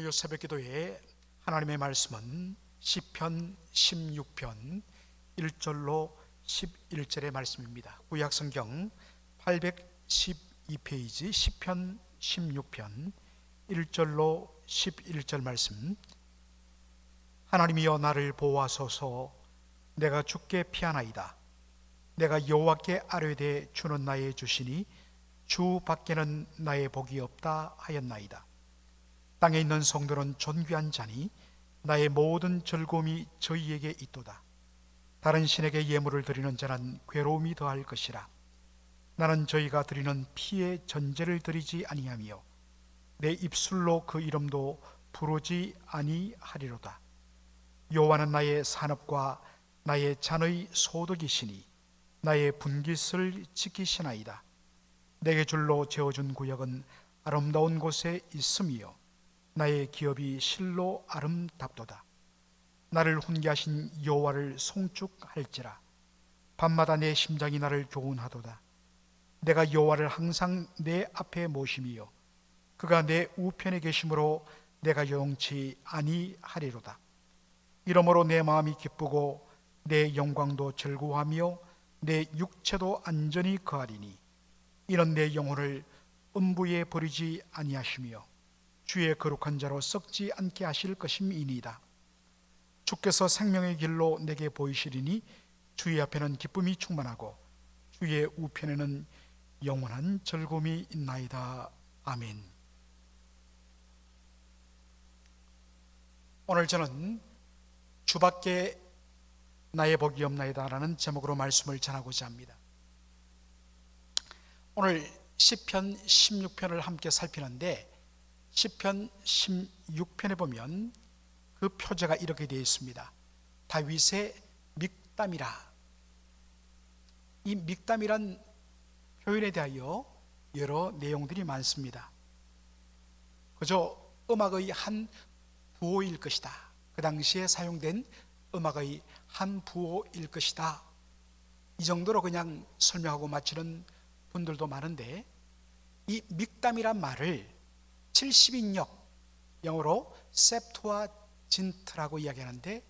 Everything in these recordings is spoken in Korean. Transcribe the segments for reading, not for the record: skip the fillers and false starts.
토요 새벽기도에 하나님의 말씀은 시편 16편 1절로 11절의 말씀입니다. 구약성경 812페이지 시편 16편 1절로 11절 말씀. 하나님이여 나를 보호하소서. 내가 주께 피하나이다. 내가 여호와께 아뢰되 주는 나의 주시니 주 밖에는 나의 복이 없다 하였나이다. 땅에 있는 성도는 존귀한 자니 나의 모든 즐거움이 저희에게 있도다. 다른 신에게 예물을 드리는 자는 괴로움이 더할 것이라. 나는 저희가 드리는 피의 전제를 드리지 아니하며 내 입술로 그 이름도 부르지 아니하리로다. 여호와는 나의 산업과 나의 잔의 소득이시니 나의 분깃을 지키시나이다. 내게 줄로 재어준 구역은 아름다운 곳에 있으며 나의 기업이 실로 아름답도다. 나를 훈계하신 여호와를 송축할지라. 밤마다 내 심장이 나를 교훈하도다. 내가 여호와를 항상 내 앞에 모심이요 그가 내 우편에 계심으로 내가 요동치 아니하리로다. 이러므로 내 마음이 기쁘고 내 영광도 즐거워하며 내 육체도 안전히 거하리니 이는 내 영혼을 음부에 버리지 아니하시며 주의 거룩한 자로 썩지 않게 하실 것임이니이다. 주께서 생명의 길로 내게 보이시리니 주의 앞에는 기쁨이 충만하고 주의 우편에는 영원한 즐거움이 있나이다. 아멘. 오늘 저는 주밖에 나의 복이 없나이다 라는 제목으로 말씀을 전하고자 합니다. 오늘 시편 16편을 함께 살피는데 시편 16편에 보면 그 표제가 이렇게 되어 있습니다. 다윗의 믹담이라. 이 믹담이란 표현에 대하여 여러 내용들이 많습니다. 그저 음악의 한 부호일 것이다. 그 당시에 사용된 음악의 한 부호일 것이다. 이 정도로 그냥 설명하고 마치는 분들도 많은데, 이 믹담이란 말을 70인역, 영어로 셉투아진트라고 이야기하는데,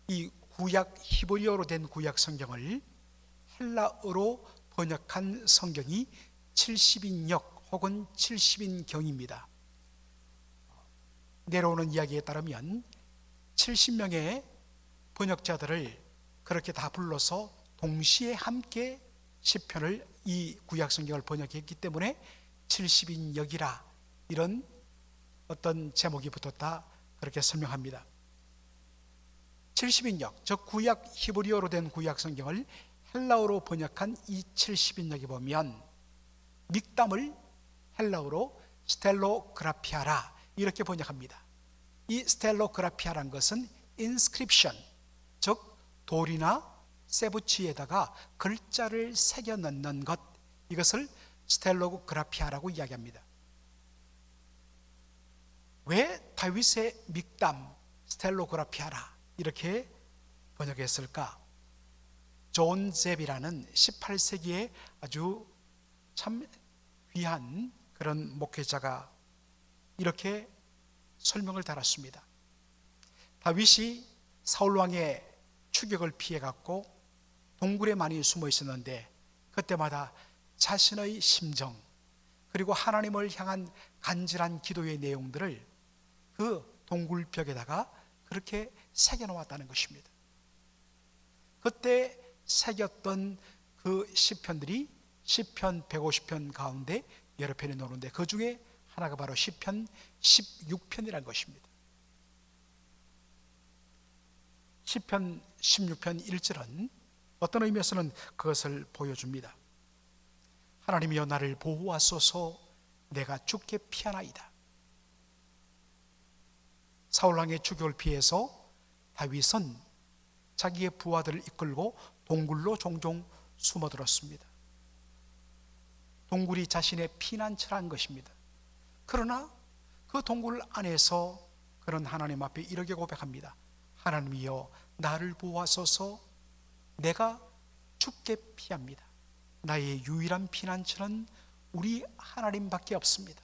이 구약 히브리어로 된 구약 성경을 헬라어로 번역한 성경이 70인역 혹은 70인경입니다. 내려오는 이야기에 따르면 70명의 번역자들을 그렇게 다 불러서 동시에 함께 시편을, 이 구약 성경을 번역했기 때문에 70인역이라 이런 어떤 제목이 붙었다, 그렇게 설명합니다. 70인역, 즉 구약 히브리어로 된 구약 성경을 헬라어로 번역한 이 70인역에 보면 믹담을 헬라어로 스텔로그라피아라 이렇게 번역합니다. 이 스텔로그라피아란 것은 인스크립션, 즉 돌이나 세부치에다가 글자를 새겨 넣는 것, 이것을 스텔로그라피아라고 이야기합니다. 왜 다윗의 믹담 스텔로그라피아라 이렇게 번역했을까? 존 잽이라는 18세기에 아주 참 귀한 그런 목회자가 이렇게 설명을 달았습니다. 다윗이 사울왕의 추격을 피해갔고 동굴에 많이 숨어 있었는데, 그때마다 자신의 심정 그리고 하나님을 향한 간절한 기도의 내용들을 그 동굴벽에다가 그렇게 새겨놓았다는 것입니다. 그때 새겼던 그 시편들이 시편 150편 가운데 여러 편이 나오는데, 그 중에 하나가 바로 시편 16편이라는 것입니다. 시편 16편 1절은 어떤 의미에서는 그것을 보여줍니다. 하나님이여 나를 보호하소서. 내가 주께 피하나이다. 사울왕의 추격을 피해서 다윗은 자기의 부하들을 이끌고 동굴로 종종 숨어들었습니다. 동굴이 자신의 피난처란 것입니다. 그러나 그 동굴 안에서 그런 하나님 앞에 이렇게 고백합니다. 하나님이여 나를 보호하소서. 내가 주께 피합니다. 나의 유일한 피난처는 우리 하나님밖에 없습니다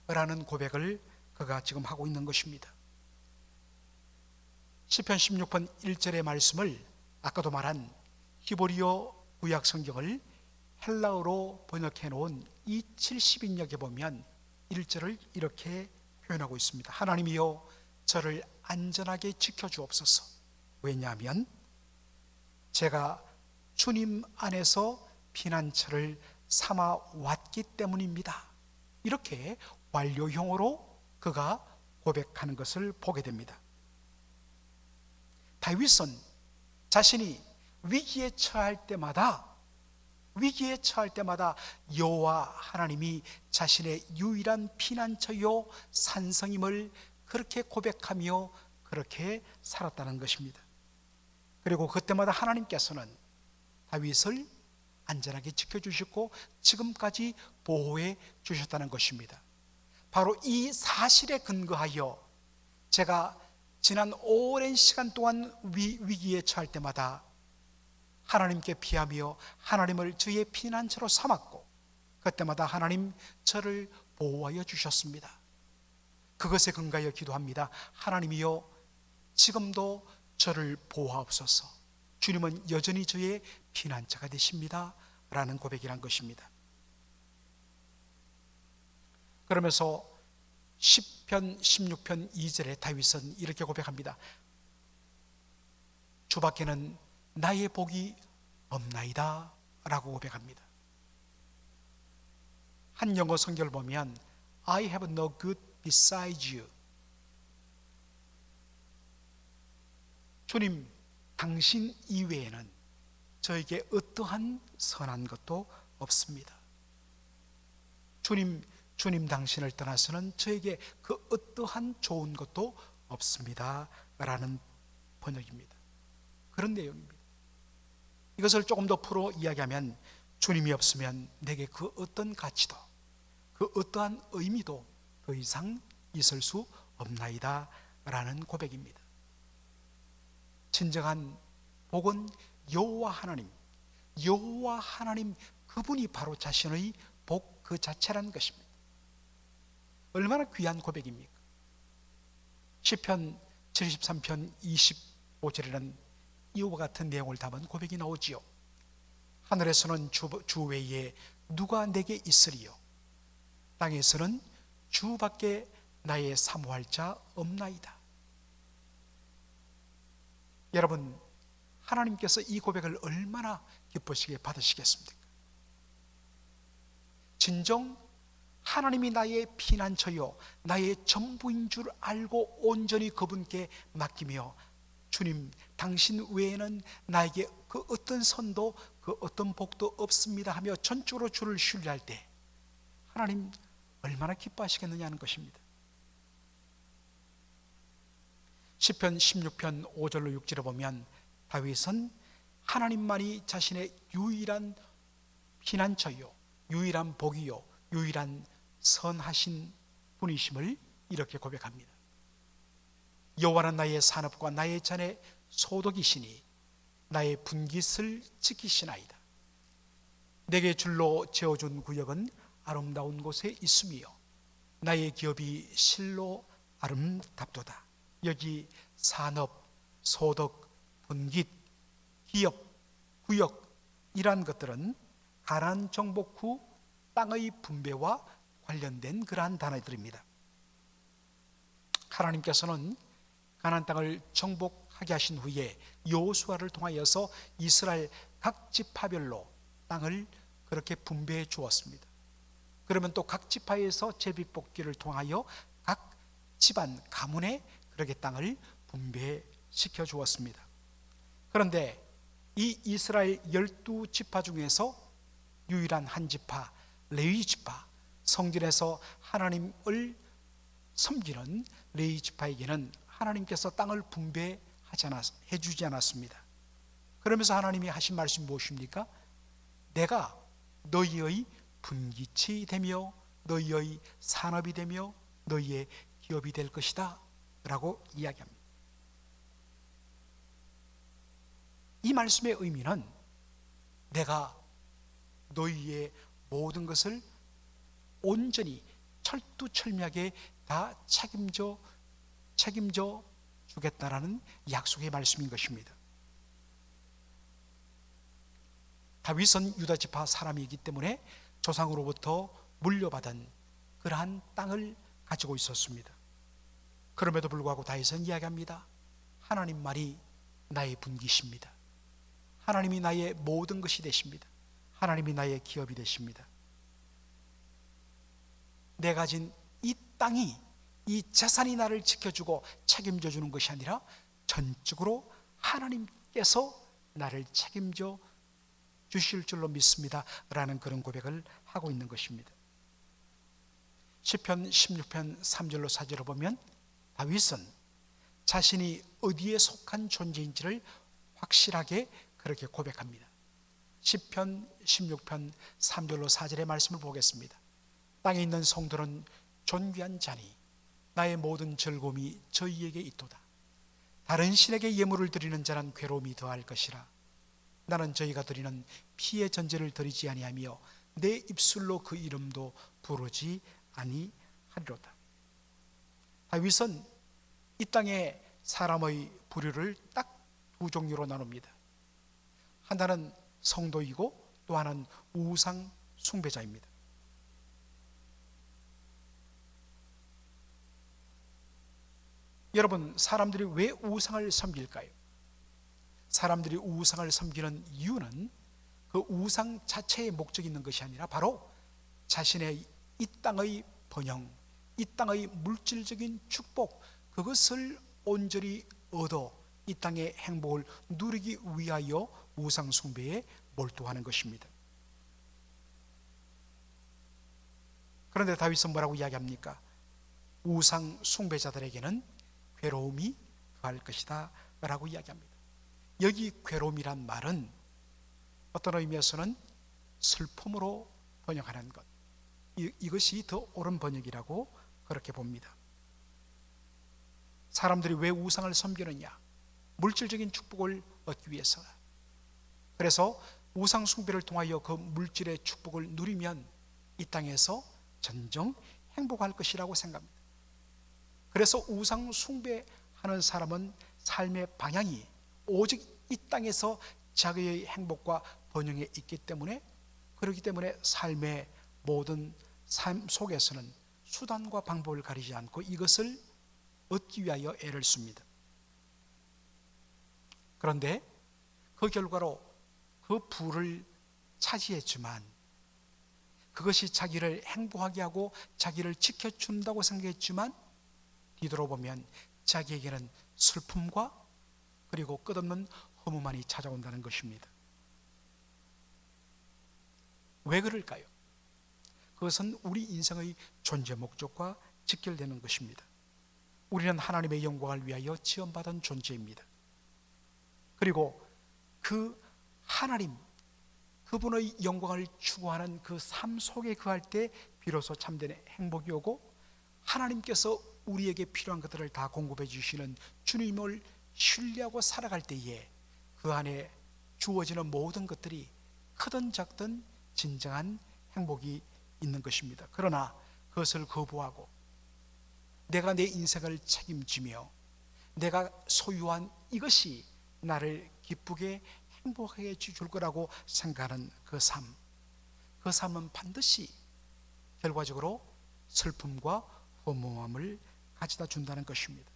라는 고백을 그가 지금 하고 있는 것입니다. 시편 16편 1절의 말씀을 아까도 말한 히브리어 구약 성경을 헬라어로 번역해 놓은 이 70인역에 보면 1절을 이렇게 표현하고 있습니다. 하나님이여 저를 안전하게 지켜주옵소서. 왜냐하면 제가 주님 안에서 피난처를 삼아 왔기 때문입니다. 이렇게 완료형으로 그가 고백하는 것을 보게 됩니다. 다윗은 자신이 위기에 처할 때마다 여호와 하나님이 자신의 유일한 피난처요 산성임을 그렇게 고백하며 그렇게 살았다는 것입니다. 그리고 그때마다 하나님께서는 다윗을 안전하게 지켜주셨고 지금까지 보호해 주셨다는 것입니다. 바로 이 사실에 근거하여 제가 지난 오랜 시간 동안 위기에 처할 때마다 하나님께 피하며 하나님을 주의 피난처로 삼았고 그때마다 하나님 저를 보호하여 주셨습니다. 그것에 근거하여 기도합니다. 하나님이여 지금도 저를 보호하옵소서. 주님은 여전히 저의 피난처가 되십니다 라는 고백이란 것입니다. 그러면서 시편 16편 2절에 다윗은 이렇게 고백합니다. 주밖에는 나의 복이 없나이다 라고 고백합니다. 한 영어 성경을 보면 I have no good besides you. 주님 당신 이외에는 저에게 어떠한 선한 것도 없습니다. 주님 당신을 떠나서는 저에게 그 어떠한 좋은 것도 없습니다 라는 번역입니다. 그런 내용입니다. 이것을 조금 더 풀어 이야기하면 주님이 없으면 내게 그 어떤 가치도 그 어떠한 의미도 더 이상 있을 수 없나이다 라는 고백입니다. 진정한 복은 여호와 하나님 그분이 바로 자신의 복 그 자체라는 것입니다. 얼마나 귀한 고백입니까? 시편 73편 25절에는 이와 같은 내용을 담은 고백이 나오지요. 하늘에서는 주 외에 누가 내게 있으리요? 땅에서는 주밖에 나의 사모할 자 없나이다. 여러분, 하나님께서 이 고백을 얼마나 기쁘시게 받으시겠습니까? 진정 하나님이 나의 피난처요 나의 전부인 줄 알고 온전히 그분께 맡기며 주님 당신 외에는 나에게 그 어떤 선도 그 어떤 복도 없습니다 하며 전적으로 주를 신뢰할 때 하나님 얼마나 기뻐하시겠느냐는 것입니다. 시편 16편 5절로 6절에 보면 다윗은 하나님만이 자신의 유일한 피난처요 유일한 복이요 유일한 선하신 분이심을 이렇게 고백합니다. 여호와는 나의 산업과 나의 잔의 소독이시니 나의 분깃을 지키시나이다. 내게 줄로 지어준 구역은 아름다운 곳에 있으며 나의 기업이 실로 아름답도다. 여기 산업, 소독, 분깃, 기업, 구역 이러한 것들은 가나안 정복 후 땅의 분배와 관련된 그러한 단어들입니다. 하나님께서는 가나안 땅을 정복하게 하신 후에 여호수아를 통하여서 이스라엘 각 지파별로 땅을 그렇게 분배해 주었습니다. 그러면 또 각 지파에서 제비뽑기를 통하여 각 집안 가문에 그렇게 땅을 분배시켜 주었습니다. 그런데 이 이스라엘 12지파 중에서 유일한 한 지파 레위 지파, 성전에서 하나님을 섬기는 레위 지파에게는 하나님께서 땅을 해주지 않았습니다. 그러면서 하나님이 하신 말씀이 무엇입니까? 내가 너희의 분깃이 되며 너희의 산업이 되며 너희의 기업이 될 것이다 라고 이야기합니다. 이 말씀의 의미는 내가 너희의 모든 것을 온전히 철두철미하게 다 책임져 주겠다라는 약속의 말씀인 것입니다. 다윗은 유다 지파 사람이기 때문에 조상으로부터 물려받은 그러한 땅을 가지고 있었습니다. 그럼에도 불구하고 다윗은 이야기합니다. 하나님 말이 나의 분기십니다. 하나님이 나의 모든 것이 되십니다. 하나님이 나의 기업이 되십니다. 내가 가진 이 땅이, 이 재산이 나를 지켜주고 책임져 주는 것이 아니라 전적으로 하나님께서 나를 책임져 주실 줄로 믿습니다 라는 그런 고백을 하고 있는 것입니다. 시편 16편 3절로 4절을 보면 다윗은 자신이 어디에 속한 존재인지를 확실하게 그렇게 고백합니다. 시편 16편 3절로 4절의 말씀을 보겠습니다. 땅에 있는 성도는 존귀한 자니 나의 모든 즐거움이 저희에게 있도다. 다른 신에게 예물을 드리는 자는 괴로움이 더할 것이라. 나는 저희가 드리는 피의 전제를 드리지 아니하며 내 입술로 그 이름도 부르지 아니하리로다. 다윗은 이 땅의 사람의 부류를 딱 두 종류로 나눕니다. 하나는 성도이고 또 하나는 우상 숭배자입니다. 여러분, 사람들이 왜 우상을 섬길까요? 사람들이 우상을 섬기는 이유는 그 우상 자체의 목적이 있는 것이 아니라 바로 자신의 이 땅의 번영, 이 땅의 물질적인 축복, 그것을 온전히 얻어 이 땅의 행복을 누리기 위하여 우상 숭배에 몰두하는 것입니다. 그런데 다윗은 뭐라고 이야기합니까? 우상 숭배자들에게는 괴로움이 더할 것이다 라고 이야기합니다. 여기 괴로움이란 말은 어떤 의미에서는 슬픔으로 번역하는 것, 이것이 더 옳은 번역이라고 그렇게 봅니다. 사람들이 왜 우상을 섬기느냐? 물질적인 축복을 얻기 위해서. 그래서 우상 숭배를 통하여 그 물질의 축복을 누리면 이 땅에서 전정 행복할 것이라고 생각합니다. 그래서 우상 숭배하는 사람은 삶의 방향이 오직 이 땅에서 자기의 행복과 번영에 있기 때문에, 그렇기 때문에 삶의 모든 삶 속에서는 수단과 방법을 가리지 않고 이것을 얻기 위하여 애를 씁니다. 그런데 그 결과로 그 부를 차지했지만 그것이 자기를 행복하게 하고 자기를 지켜준다고 생각했지만 뒤돌아보면 자기에게는 슬픔과 그리고 끝없는 허무만이 찾아온다는 것입니다. 왜 그럴까요? 그것은 우리 인생의 존재 목적과 직결되는 것입니다. 우리는 하나님의 영광을 위하여 지음받은 존재입니다. 그리고 그 하나님, 그분의 영광을 추구하는 그 삶 속에 거할 때 비로소 참된 행복이 오고, 하나님께서 우리에게 필요한 것들을 다 공급해 주시는 주님을 신뢰하고 살아갈 때에 그 안에 주어지는 모든 것들이 크든 작든 진정한 행복이 있는 것입니다. 그러나 그것을 거부하고 내가 내 인생을 책임지며 내가 소유한 이것이 나를 기쁘게 행복하게 해줄 거라고 생각하는 그 삶은 반드시 결과적으로 슬픔과 허무함을 가져다 준다는 것입니다.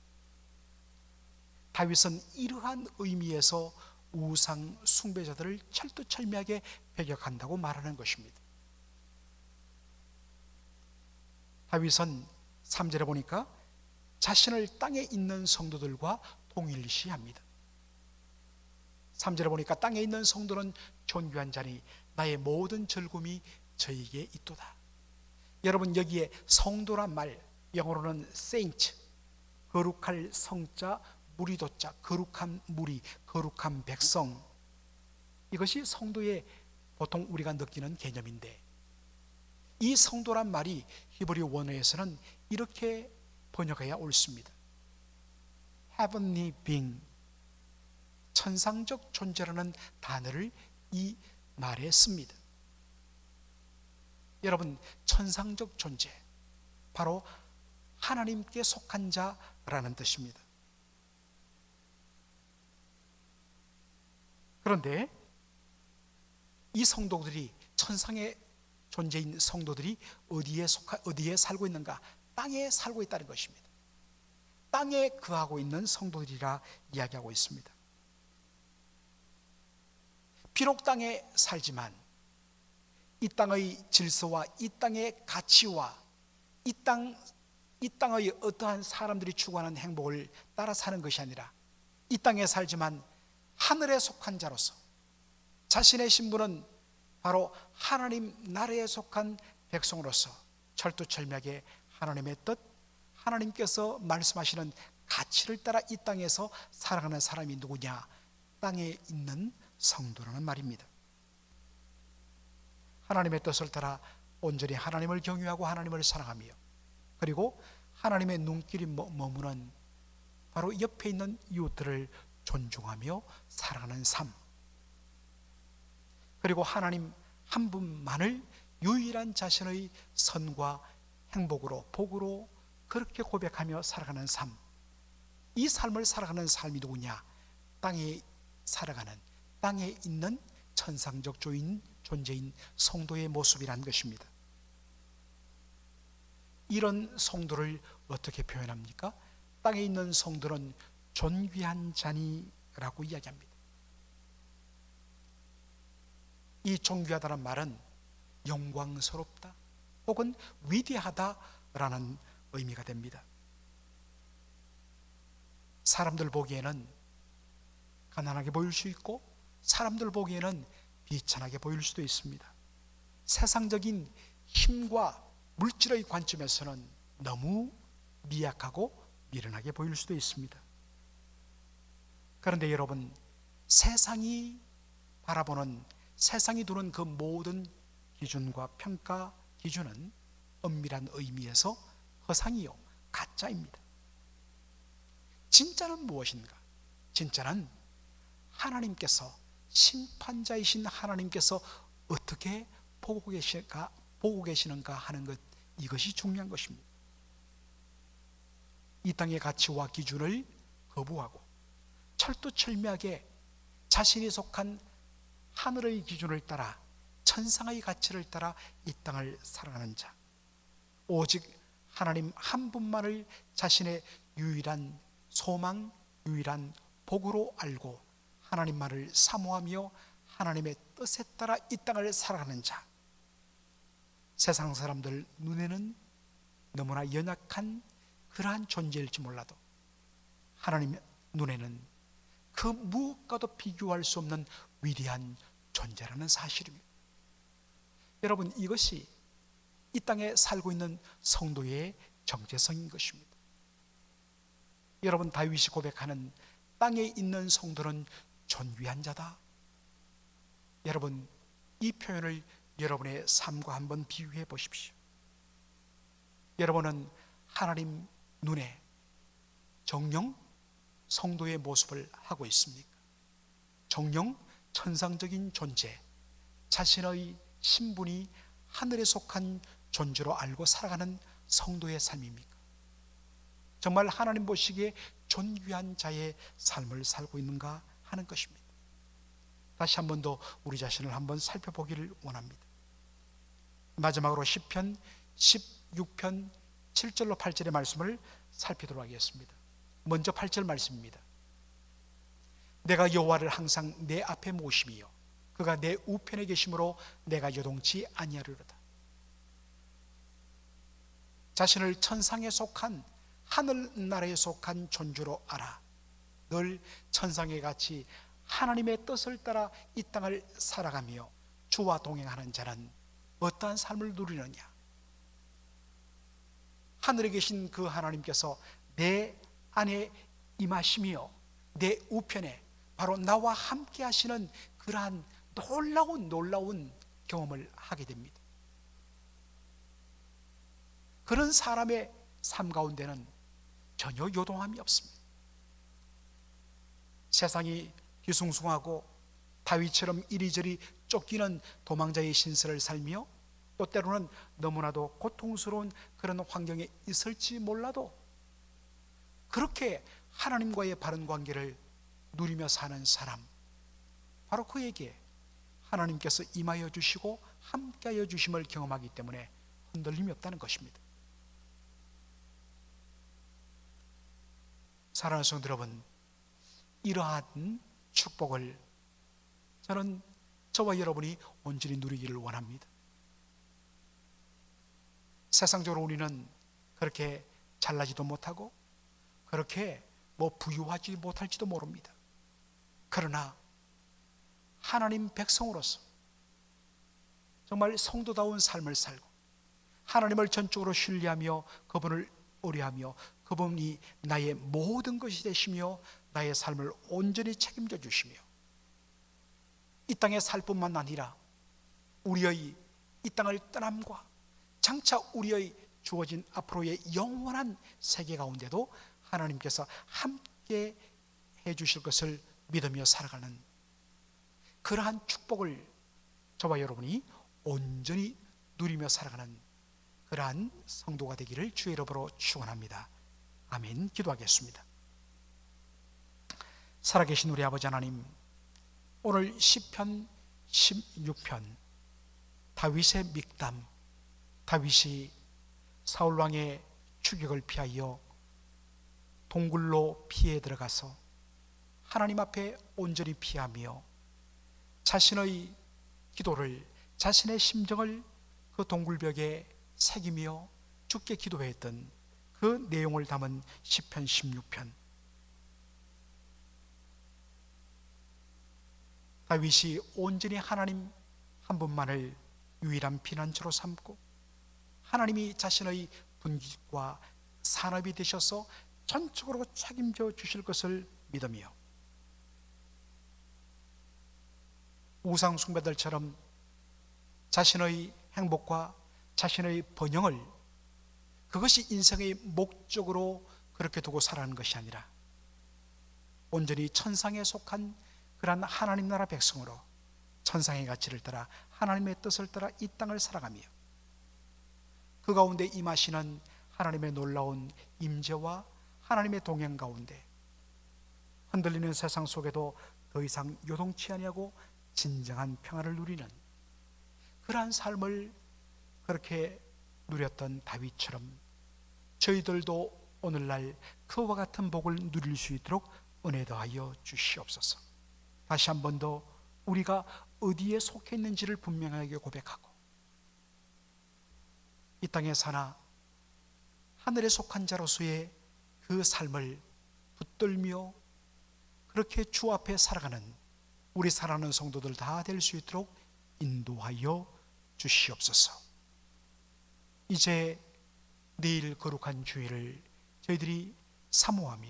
다윗은 이러한 의미에서 우상 숭배자들을 철두철미하게 배격한다고 말하는 것입니다. 다윗은 3절에 보니까 자신을 땅에 있는 성도들과 동일시합니다. 3절에 보니까 땅에 있는 성도는 존귀한 자니 나의 모든 즐거움이 저에게 있도다. 여러분, 여기에 성도란 말, 영어로는 saint, 거룩할 성자, 무리도자, 거룩한 무리, 거룩한 백성, 이것이 성도의 보통 우리가 느끼는 개념인데, 이 성도란 말이 히브리 원어에서는 이렇게 번역해야 옳습니다. Heavenly being, 천상적 존재라는 단어를 이 말에 씁니다. 여러분, 천상적 존재, 바로 하나님께 속한 자라는 뜻입니다. 그런데 이 성도들이, 천상의 존재인 성도들이 어디에 살고 있는가? 땅에 살고 있다는 것입니다. 땅에 거하고 있는 성도들이라 이야기하고 있습니다. 비록 땅에 살지만 이 땅의 질서와 이 땅의 가치와 이 땅의 어떠한 사람들이 추구하는 행복을 따라 사는 것이 아니라 이 땅에 살지만 하늘에 속한 자로서 자신의 신분은 바로 하나님 나라에 속한 백성으로서 철두철미하게 하나님의 뜻, 하나님께서 말씀하시는 가치를 따라 이 땅에서 살아가는 사람이 누구냐? 땅에 있는 성도라는 말입니다. 하나님의 뜻을 따라 온전히 하나님을 경외하고 하나님을 사랑하며, 그리고 하나님의 눈길이 머무는 바로 옆에 있는 이웃들을 존중하며 살아가는 삶, 그리고 하나님 한 분만을 유일한 자신의 선과 행복으로, 복으로 그렇게 고백하며 살아가는 삶, 이 삶을 살아가는 삶이 누구냐? 땅에 살아가는, 땅에 있는 천상적 존재인 성도의 모습이라는 것입니다. 이런 성도를 어떻게 표현합니까? 땅에 있는 성도는 존귀한 자니라고 이야기합니다. 이 존귀하다는 말은 영광스럽다 혹은 위대하다라는 의미가 됩니다. 사람들 보기에는 가난하게 보일 수 있고 사람들 보기에는 비천하게 보일 수도 있습니다. 세상적인 힘과 물질의 관점에서는 너무 미약하고 미련하게 보일 수도 있습니다. 그런데 여러분, 세상이 바라보는, 세상이 두는 그 모든 기준과 평가 기준은 엄밀한 의미에서 허상이요, 가짜입니다. 진짜는 무엇인가? 진짜는 하나님께서, 심판자이신 하나님께서 어떻게 보고 계시는가 하는 것, 이것이 중요한 것입니다. 이 땅의 가치와 기준을 거부하고 철두철미하게 자신이 속한 하늘의 기준을 따라, 천상의 가치를 따라 이 땅을 살아가는 자, 오직 하나님 한 분만을 자신의 유일한 소망, 유일한 복으로 알고 하나님만을 사모하며 하나님의 뜻에 따라 이 땅을 살아가는 자, 세상 사람들 눈에는 너무나 연약한 그러한 존재일지 몰라도 하나님의 눈에는 그 무엇과도 비교할 수 없는 위대한 존재라는 사실입니다. 여러분, 이것이 이 땅에 살고 있는 성도의 정체성인 것입니다. 여러분, 다윗이 고백하는 땅에 있는 성도는 존귀한 자다. 여러분, 이 표현을 여러분의 삶과 한번 비교해 보십시오. 여러분은 하나님 눈에 정녕 성도의 모습을 하고 있습니까? 정녕 천상적인 존재, 자신의 신분이 하늘에 속한 존재로 알고 살아가는 성도의 삶입니까? 정말 하나님 보시기에 존귀한 자의 삶을 살고 있는가 하는 것입니다. 다시 한 번 더 우리 자신을 한번 살펴보기를 원합니다. 마지막으로 시편 16편 7절로 8절의 말씀을 살피도록 하겠습니다. 먼저 8절 말씀입니다. 내가 여호와를 항상 내 앞에 모심이요 그가 내 우편에 계심으로 내가 요동치 아니하리로다. 자신을 천상에 속한, 하늘나라에 속한 존재로 알아 늘 천상에 같이 하나님의 뜻을 따라 이 땅을 살아가며 주와 동행하는 자는 어떠한 삶을 누리느냐? 하늘에 계신 그 하나님께서 내 안에 임하시며 내 우편에 바로 나와 함께 하시는 그러한 놀라운 경험을 하게 됩니다. 그런 사람의 삶 가운데는 전혀 요동함이 없습니다. 세상이 뒤숭숭하고 다윗처럼 이리저리 쫓기는 도망자의 신세를 살며 또 때로는 너무나도 고통스러운 그런 환경에 있을지 몰라도 그렇게 하나님과의 바른 관계를 누리며 사는 사람, 바로 그에게 하나님께서 임하여 주시고 함께하여 주심을 경험하기 때문에 흔들림이 없다는 것입니다. 사랑하는 성도 여러분, 이러한 축복을 저는 저와 여러분이 온전히 누리기를 원합니다. 세상적으로 우리는 그렇게 잘나지도 못하고 그렇게 부유하지 못할지도 모릅니다. 그러나 하나님 백성으로서 정말 성도다운 삶을 살고 하나님을 전적으로 신뢰하며 그분을 의뢰하며 그분이 나의 모든 것이 되시며 나의 삶을 온전히 책임져 주시며 이 땅에 살 뿐만 아니라 우리의 이 땅을 떠남과 장차 우리의 주어진 앞으로의 영원한 세계 가운데도 하나님께서 함께 해주실 것을 믿으며 살아가는 그러한 축복을 저와 여러분이 온전히 누리며 살아가는 그러한 성도가 되기를 주의 이름으로 축원합니다. 아멘. 기도하겠습니다. 살아계신 우리 아버지 하나님, 오늘 시편 16편 다윗의 믹담, 다윗이 사울왕의 추격을 피하여 동굴로 피해 들어가서 하나님 앞에 온전히 피하며 자신의 기도를, 자신의 심정을 그 동굴벽에 새기며 주께 기도했던 그 내용을 담은 시편 16편. 다윗이 온전히 하나님 한 분만을 유일한 피난처로 삼고 하나님이 자신의 분깃과 산업이 되셔서 전적으로 책임져 주실 것을 믿으며 우상 숭배들처럼 자신의 행복과 자신의 번영을 그것이 인생의 목적으로 그렇게 두고 살아가는 것이 아니라 온전히 천상에 속한 그러한 하나님 나라 백성으로 천상의 가치를 따라 하나님의 뜻을 따라 이 땅을 살아가며 그 가운데 임하시는 하나님의 놀라운 임재와 하나님의 동행 가운데 흔들리는 세상 속에도 더 이상 요동치 아니하고 진정한 평화를 누리는 그러한 삶을 그렇게 누렸던 다윗처럼 저희들도 오늘날 그와 같은 복을 누릴 수 있도록 은혜 더하여 주시옵소서. 다시 한 번 더 우리가 어디에 속해 있는지를 분명하게 고백하고 이 땅에 사나 하늘에 속한 자로서의 그 삶을 붙들며 그렇게 주 앞에 살아가는 우리 사랑하는 성도들 다 될 수 있도록 인도하여 주시옵소서. 이제 내일 거룩한 주일을 저희들이 사모하며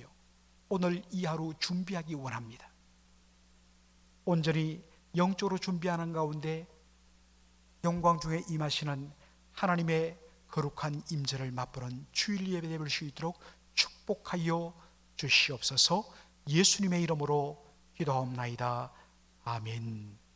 오늘 이 하루 준비하기 원합니다. 온전히 영적으로 준비하는 가운데 영광 중에 임하시는 하나님의 거룩한 임재를 맛보는 주일 예배 드릴 수 있도록 축복하여 주시옵소서. 예수님의 이름으로 기도하옵나이다. 아멘.